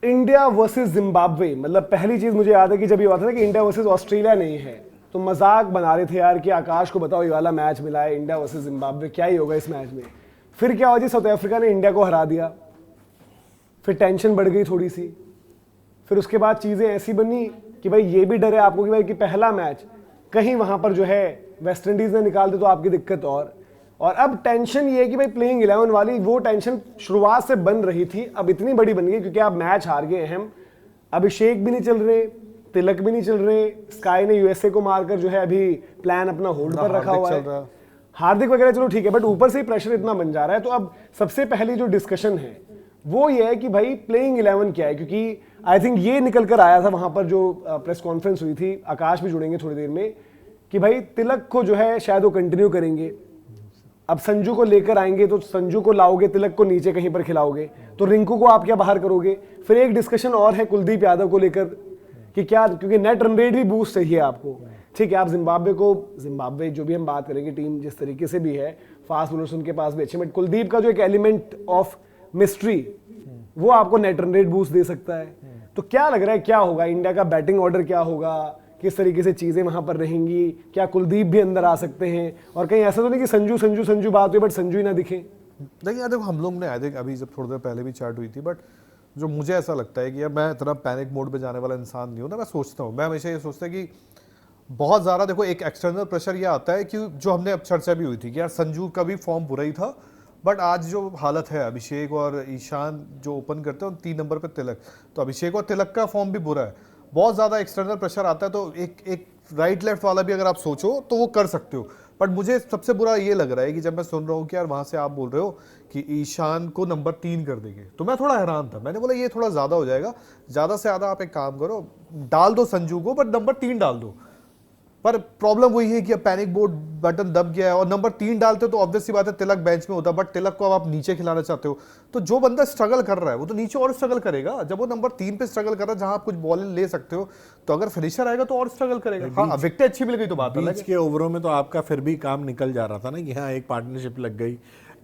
India versus Zimbabwe, मतलब पहली चीज मुझे याद है कि जब ये हुआ था ना कि इंडिया वर्सेस ऑस्ट्रेलिया नहीं है, तो मजाक बना रहे थे यार कि आकाश को बताओ ये वाला मैच मिला है इंडिया वर्सेस जिम्बाब्वे, क्या ही होगा इस मैच में। फिर क्या हुआ जी, साउथ अफ्रीका ने इंडिया को हरा दिया, फिर टेंशन बढ़ गई थोड़ी सी। फिर उसके बाद चीजें ऐसी बनी कि भाई ये भी डर है आपको कि भाई कि पहला मैच कहीं वहां पर जो है वेस्ट इंडीज ने निकाल दे तो आपकी दिक्कत। और अब टेंशन ये है कि भाई प्लेइंग 11 वाली वो टेंशन शुरुआत से बन रही थी, अब इतनी बड़ी बन गई क्योंकि आप मैच हार गए अहम। अभिषेक भी नहीं चल रहे, तिलक भी नहीं चल रहे, स्काई ने यूएसए को मारकर जो है अभी प्लान अपना होल्ड पर रखा हुआ है, हार्दिक वगैरह चलो ठीक है, बट ऊपर से ही प्रेशर इतना बन जा रहा है। तो अब सबसे पहली जो डिस्कशन है वो ये है कि भाई प्लेइंग 11 क्या है, क्योंकि आई थिंक ये निकल कर आया था वहां पर जो प्रेस कॉन्फ्रेंस हुई थी, आकाश भी जुड़ेंगे थोड़ी देर में, कि भाई तिलक को जो है शायद वो कंटिन्यू करेंगे। अब संजू को लेकर आएंगे तो संजू को लाओगे, तिलक को नीचे कहीं पर खिलाओगे, तो रिंकू को आप क्या बाहर करोगे। फिर एक डिस्कशन और है कुलदीप यादव को लेकर कि क्या, क्योंकि नेट रन रेट भी बूस्ट चाहिए आपको, ठीक है। आप जिम्बाब्वे जो भी हम बात करेंगे टीम जिस तरीके से भी है, फास्ट बॉलर्स उनके पास भी अच्छे, बट कुलदीप का जो एक एलिमेंट ऑफ मिस्ट्री वो आपको नेट रन रेट बूस्ट दे सकता है। तो क्या लग रहा है क्या होगा, इंडिया का बैटिंग ऑर्डर क्या होगा, किस तरीके से चीजें वहां पर रहेंगी, क्या कुलदीप भी अंदर आ सकते हैं, और कहीं ऐसा तो नहीं कि संजू संजू संजू बात हुई बट संजू ही ना दिखे। देखिए यार, देखो हम लोग ने आई थिंक अभी जब थोड़ी देर पहले भी चैट हुई थी, बट जो मुझे ऐसा लगता है कि यार मैं इतना पैनिक मोड पे जाने वाला इंसान नहीं हूँ ना। मैं सोचता हूँ, मैं हमेशा ये सोचता है कि बहुत ज़्यादा देखो एक एक्सटर्नल प्रेशर ये आता है कि जो हमने अब चर्चा भी हुई थी कि यार संजू का भी फॉर्म बुरा ही था, बट आज जो हालत है अभिषेक और ईशान जो ओपन करते हैं, 3 नंबर पे तिलक, तो अभिषेक और तिलक का फॉर्म भी बुरा है, बहुत ज़्यादा एक्सटर्नल प्रेशर आता है। तो एक राइट लेफ्ट वाला भी अगर आप सोचो तो वो कर सकते हो। बट मुझे सबसे बुरा ये लग रहा है कि जब मैं सुन रहा हूँ कि यार वहाँ से आप बोल रहे हो कि ईशान को नंबर 3 कर देंगे, तो मैं थोड़ा हैरान था। मैंने बोला ये थोड़ा ज़्यादा हो जाएगा, ज़्यादा से ज़्यादा आप एक काम करो, डाल दो संजू को, बट नंबर 3 डाल दो। पर प्रॉब्लम वही है कि अब पैनिक बोर्ड बटन दब गया है, और नंबर 3 डालते तो ऑब्वियस सी बात है तिलक बेंच में होता, बट तिलक को अब आप नीचे खिलाना चाहते हो, तो जो बंदा स्ट्रगल कर रहा है वो तो नीचे और स्ट्रगल करेगा। जब वो नंबर 3 पे स्ट्रगल कर रहा है जहां आप कुछ बॉल ले सकते हो, तो अगर फिनिशर आएगा तो और स्ट्रगल करेगा। हाँ, विकेट अच्छी मिल गई तो बात अलग है। बीच के ओवरों में तो आपका फिर भी काम निकल जा रहा था ना कि हाँ एक पार्टनरशिप लग गई।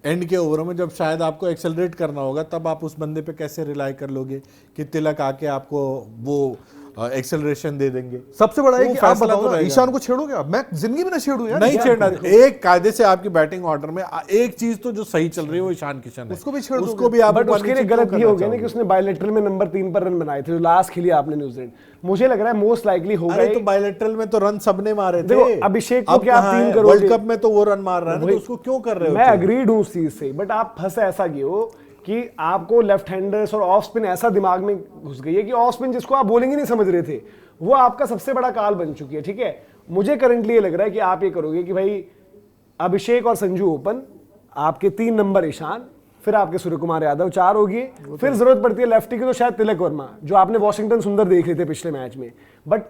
एंड के ओवरों में जब शायद आपको एक्सेलरेट करना होगा, तब आप उस बंदे पे कैसे रिलाई कर लोगे कि तिलक आके आपको वो एक्सेलरेशन दे देंगे। सबसे बड़ा है कि आप बताओ तो ना, ईशान को छेड़ोगे आप? मैं जिंदगी में ना छेड़ू यार, नहीं छेड़ना। एक कायदे से आपकी बैटिंग ऑर्डर में एक चीज तो जो सही चल रही है वो ईशान किशन है, उसको भी छेड़ उसको भी आप, बट उसके लिए गलत ये हो गया ना कि उसने बायलेटरल में नंबर 3 पर रन बनाए थे जो लास्ट खेली आपने न्यूजीलैंड। मुझे लग रहा है मोस्ट लाइकली होगा। अरे तो बायलेटरल में तो रन सबने मारे थे। देखो अभिषेक को क्या आप 3 करोगे, वर्ल्ड कप में तो वो रन मार रहा है ना, तो उसको क्यों कर रहे हो? मैं अग्रीड हूं उस चीज से, बट आप फंसे ऐसा गए हो कि आपको लेफ्ट हैंडर्स और ऑफ स्पिन ऐसा दिमाग में घुस गई है कि ऑफ स्पिन जिसको आप बॉलिंग ही नहीं समझ रहे थे वो आपका सबसे बड़ा काल बन चुकी है, ठीक है। मुझे करंटली ये लग रहा है कि आप ये करोगे कि भाई अभिषेक और संजू ओपन, आपके 3 नंबर ईशान, फिर आपके सूर्य कुमार यादव 4 होगी, फिर जरूरत पड़ती है लेफ्टी की तो शायद तिलक वर्मा, जो आपने वॉशिंगटन सुंदर देख रहे थे पिछले मैच में। बट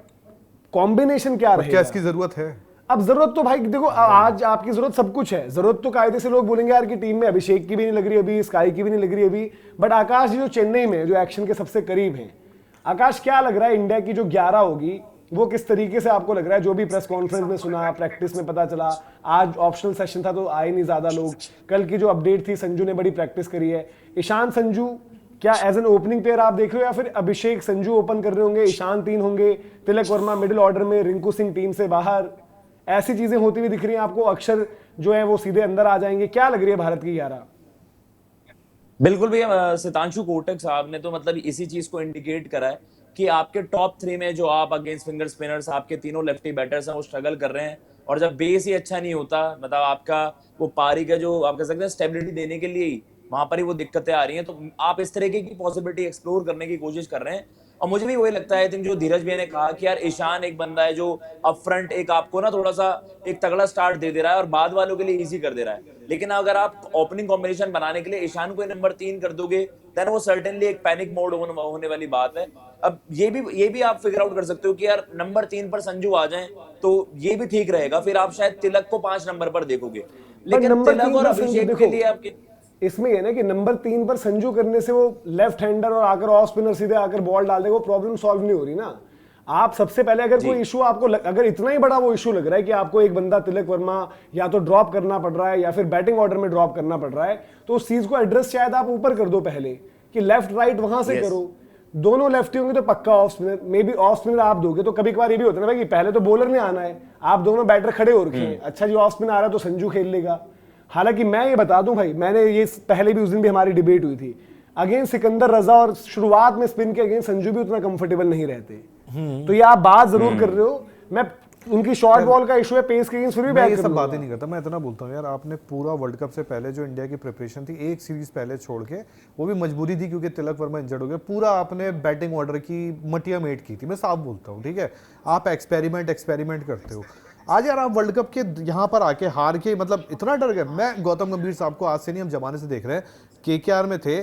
कॉम्बिनेशन क्या रहेगा, क्या इसकी जरूरत है? अब जरूरत तो भाई देखो आज आपकी जरूरत सब कुछ है। जरूरत तो कायदे से लोग बोलेंगे यार कि टीम में अभिषेक की भी नहीं लग रही अभी, स्काई की भी नहीं लग रही अभी, बट आकाश जी जो चेन्नई में जो एक्शन के सबसे करीब हैं, आकाश क्या लग रहा है इंडिया की जो 11 होगी वो किस तरीके से आपको लग रहा है? जो भी प्रेस कॉन्फ्रेंस में सुना, प्रैक्टिस में पता चला, आज ऑप्शनल सेशन था तो आए नहीं ज्यादा लोग, कल की जो अपडेट थी संजू ने बड़ी प्रैक्टिस करी है। ईशान संजू क्या एज एन ओपनिंग प्लेयर आप देख रहे हो, या फिर अभिषेक संजू ओपन कर रहे होंगे, ईशान 3 होंगे, तिलक वर्मा मिडिल ऑर्डर में, रिंकू सिंह टीम से बाहर, ऐसी चीजें होती हुई दिख रही हैं आपको? अक्षर जो है वो सीधे अंदर आ जाएंगे, क्या लग रही है भारत की 11? बिल्कुल भैया, सितांशु कोटक साहब ने तो मतलब इसी चीज को इंडिकेट करा है कि आपके टॉप 3 में जो आप अगेंस्ट फिंगर स्पिनर्स आपके तीनों लेफ्टी बैटर्स हैं वो स्ट्रगल कर रहे हैं, और जब बेस ही अच्छा नहीं होता, मतलब आपका वो पारी का जो आप कह सकते हैं स्टेबिलिटी देने के लिए ही वहां पर ही वो दिक्कतें आ रही हैं, तो आप इस तरीके की पॉसिबिलिटी एक्सप्लोर करने की कोशिश कर रहे हैं। और मुझे भी वही लगता है, जो धीरज भैया ने कहा कि यार ईशान एक बंदा है जो अप फ्रंट एक आपको ना थोड़ा सा एक तगड़ा स्टार्ट दे रहा है और बाद वालों के लिए इजी कर दे रहा है, लेकिन अगर आप ओपनिंग कॉम्बिनेशन बनाने के लिए ईशान को नंबर 3 कर दोगे देन वो सर्टेनली एक पैनिक मोड होने वाली बात है। अब ये भी आप फिगर आउट कर सकते हो कि यार नंबर 3 पर संजू आ जाएं तो ये भी ठीक रहेगा, फिर आप शायद तिलक को 5 नंबर पर देखोगे, लेकिन तिलक और अभिषेक के लिए आपके इसमें है ना कि नंबर 3 पर संजू करने से वो लेफ्ट हैंडर और आकर ऑफ स्पिनर सीधे आकर बॉल डाल देगा, वो प्रॉब्लम सॉल्व नहीं हो रही ना। आप सबसे पहले अगर कोई इशू आपको अगर इतना ही बड़ा वो इशू लग रहा है कि आपको एक बंदा तिलक वर्मा या तो ड्रॉप करना पड़ रहा है या फिर बैटिंग ऑर्डर में ड्रॉप करना पड़ रहा है, तो उस चीज को एड्रेस शायद आप ऊपर कर दो पहले, कि लेफ्ट राइट वहां से करो। दोनों लेफ्टी होंगे तो पक्का off spinner, may be off spinner आप दोगे तो कभी कभार ये भी होता है ना भाई कि पहले तो बॉलर ने आना है, आप दोनों बैटर खड़े हो रखे हैं, अच्छा जी ऑफ स्पिन आ रहा है तो संजू खेल लेगा। हालांकि मैं ये बता दूं भाई, मैंने ये पहले भी उस दिन भी हमारी डिबेट हुई थी, अगेंस्ट सिकंदर रजा और शुरुआत में स्पिन के अगेंस्ट संजू भी उतना कंफर्टेबल नहीं रहते। तो ये आप बात जरूर कर रहे हो, मैं उनकी शॉर्ट बॉल का इशू है, पेस के अगेंस्ट फिर भी मैं बैक ये कर सब लूंगा। बातें नहीं करता, मैं इतना बोलता हूँ यार, आपने पूरा वर्ल्ड कप से पहले जो इंडिया की प्रिपरेशन थी, एक सीरीज पहले छोड़ के, वो भी मजबूरी थी क्योंकि तिलक वर्मा इंजर्ड हो गया, पूरा आपने बैटिंग ऑर्डर की मटिया मेट की थी। मैं साफ बोलता हूँ, ठीक है, आप एक्सपेरिमेंट करते हो। आज यार आप वर्ल्ड कप के यहाँ पर आके हार के मतलब इतना डर गए। मैं गौतम गंभीर साहब को आज से नहीं, हम जमाने से देख रहे हैं, केकेआर में थे,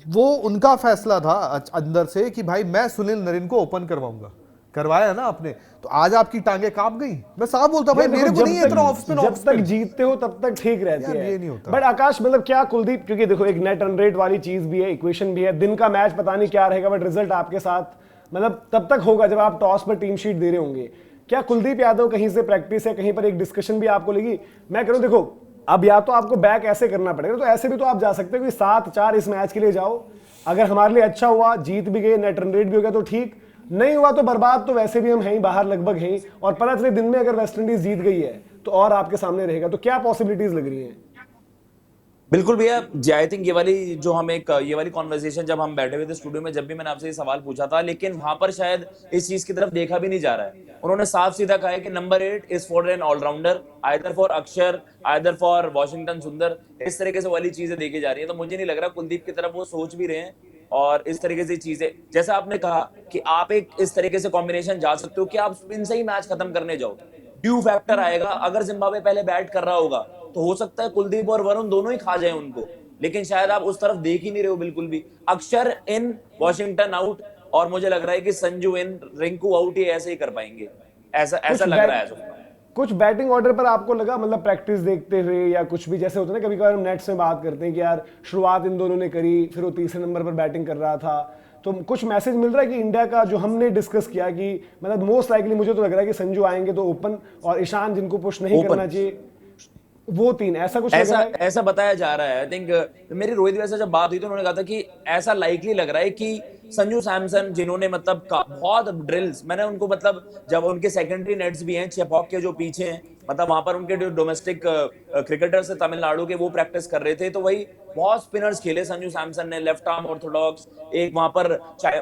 वो उनका फैसला था अंदर से कि भाई मैं सुनील नरीन को ओपन करवाऊंगा, करवाया ना आपने, तो आज आपकी टांगे कांप गई। मैं साफ बोलता भाई, मेरे को नहीं है इतना ऑफ स्पिन, जब तक जीतते हो तब तक ठीक रहती यार, है। ये नहीं होता। बट आकाश मतलब क्या कुलदीप, क्योंकि देखो एक नेट रन रेट वाली चीज भी है, इक्वेशन भी है, दिन का मैच पता नहीं क्या रहेगा, बट रिजल्ट आपके साथ मतलब तब तक होगा जब आप टॉस पर टीम शीट दे रहे होंगे। क्या कुलदीप यादव कहीं से प्रैक्टिस है, कहीं पर एक डिस्कशन भी आपको लगी? मैं कह रहा हूं देखो, अब या तो आपको बैक ऐसे करना पड़ेगा, तो ऐसे भी तो आप जा सकते हो कि 7-4 इस मैच के लिए जाओ, अगर हमारे लिए अच्छा हुआ, जीत भी गए, नेट रन रेट भी हो गया तो ठीक, नहीं हुआ तो बर्बाद, तो वैसे भी हम हैं ही बाहर लगभग हैं, और पता चले दिन में अगर वेस्ट इंडीज जीत गई है तो और आपके सामने रहेगा, तो क्या पॉसिबिलिटीज लग रही हैं? बिल्कुल भैया, आई थिंक ये वाली जो हम एक ये वाली कॉन्वर्सेशन जब हम बैठे हुए थे स्टूडियो में, जब भी मैंने आपसे ये सवाल पूछा था, लेकिन वहां पर शायद इस चीज की तरफ देखा भी नहीं जा रहा है। उन्होंने साफ सीधा कहा है कि number 8 is for an allrounder, either for Axar, either for Washington Sundar, इस तरीके से वाली चीजें देखी जा रही है। तो मुझे नहीं लग रहा कुलदीप की तरफ वो सोच भी रहे हैं, और इस तरीके से चीजें, जैसा आपने कहा कि आप एक इस तरीके से कॉम्बिनेशन जा सकते हो कि आप स्पिन से ही मैच खत्म करने जाओ, ड्यू फैक्टर आएगा। अगर जिम्बाब्वे पहले बैट कर रहा होगा तो हो सकता है कुलदीप और वरुण दोनों ही खा जाए उनको, लेकिन शायद आप उस तरफ देख ही नहीं रहे हो बिल्कुल भी। अक्षर इन, वॉशिंगटन आउट, और मुझे लग रहा है कि संजू इन, रिंकू आउट, ही ऐसे ही कर पाएंगे, ऐसा लग रहा है। कुछ बैटिंग ऑर्डर पर आपको लगा, मतलब प्रैक्टिस देखते हुए या कुछ भी, जैसे होता है ना कभी कभार हम नेट्स में बात करते हैं कि यार शुरुआत इन दोनों ने करी, फिर वो तीसरे नंबर पर बैटिंग कर रहा था, तो कुछ मैसेज मिल रहा है कि इंडिया का जो हमने डिस्कस किया कि मतलब मोस्ट लाइकली मुझे तो लग रहा है कि संजू आएंगे तो ओपन, और ईशान जिनको पुश नहीं करना चाहिए वो 3, ऐसा कुछ लग रहा है? ऐसा बताया जा रहा है। आई थिंक मेरी रोहित भैया से जब बात हुई तो उन्होंने कहा था कि ऐसा लाइकली लग रहा है कि संजू सैमसन, जिन्होंने मतलब बहुत ड्रिल्स, मैंने उनको मतलब जब उनके सेकेंडरी नेट्स भी हैं चेपॉक के जो पीछे हैं, मतलब वहां पर उनके जो डोमेस्टिक क्रिकेटर्स है तमिलनाडु के, वो प्रैक्टिस कर रहे थे, तो वही बहुत स्पिनर्स खेले संजू सैमसन ने, लेफ्ट आर्म ऑर्थोडॉक्स, एक वहां पर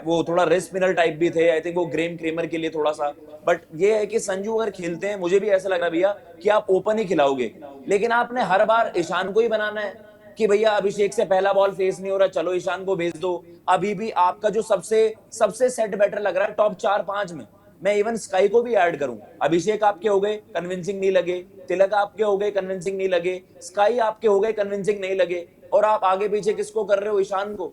वो थोड़ा रेस्ट स्पिनर टाइप भी थे, आई थिंक वो ग्रेम क्रेमर के लिए थोड़ा सा। बट ये है कि संजू अगर खेलते हैं, मुझे भी ऐसा लग रहा भैया कि आप ओपन ही खिलाओगे, लेकिन आपने हर बार ईशान को ही बनाना है कि भैया अभिषेक से पहला बॉल फेस नहीं हो रहा, चलो ईशान को भेज दो। अभी भी आपका जो सबसे सेट बैटर लग रहा है टॉप 4-5 में, मैं इवन स्काई को भी ऐड करूं। अभिषेक आपके हो गए, कन्विंसिंग नहीं लगे, तिलक आपके हो गए, कन्विंसिंग नहीं लगे, स्काई आपके हो गए, कन्विंसिंग नहीं लगे, और आप आगे पीछे किसको कर रहे हो? ईशान को।